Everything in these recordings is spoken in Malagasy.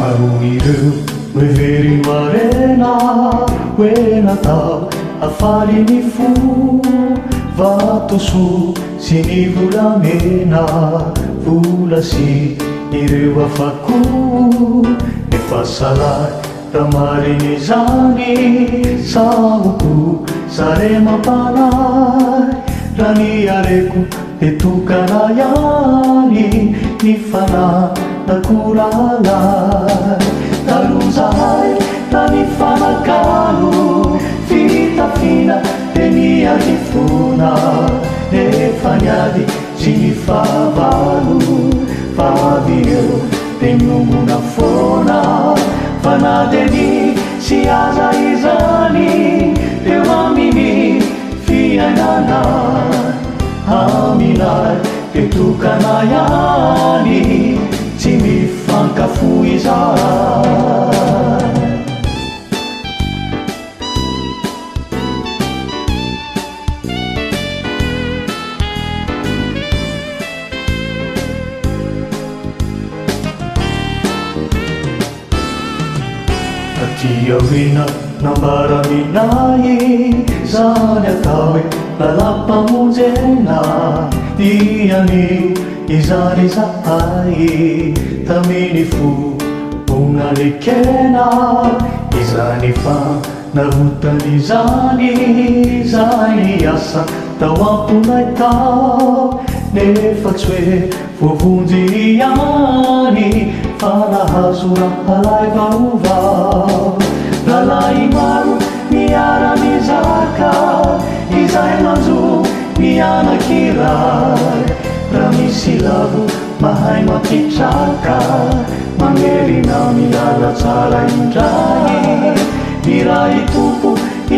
Maruireu meveri marena Natao afarin'ny fo vatoso sy ny volamena vola sy ireo afako efa salay raha mariny zany sahoko sare mampanay raha ny areko etokana ihany ny fananako ralay talozahay raha ny fanakalo fitafina de niady fona nefa niady sy ny fahavalo favy eo de miomona foana fanadeny sy aza izany eo aminy fiainana aminay etokana ihany tsy mifankafo izay Tiavina nambaraminay zany atao hoe lalampamonjena dianio izany zahay taminy fomona lekena izany fa narotany zany zany asa tao amponay tao nefa tsy hoe voavonjy ihany fa nahazo rahalay vaovao lalay maro miara-mizaka izay manjo mianakiray raha misy lavo mahay mapitraka mamerina milala tsara indray iray tompo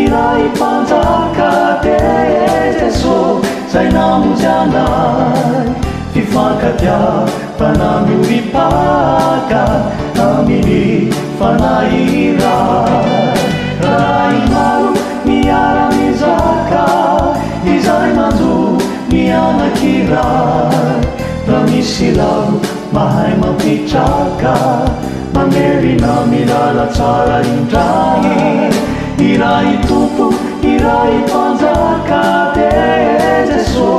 iray mpanjaka de Jeso zay namonjy anay fifankatiavana mioripaka aminy fanairay ray maro miara-mizaka izay manjo mianakiray raha misy lavo mahay mampitraka mamerina milala tsara indray iray tompo iray mpanjaka de Jeso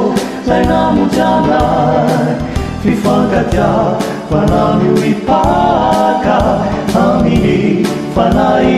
zay namonjy anay fifankatiavana mioripaka aminy fanay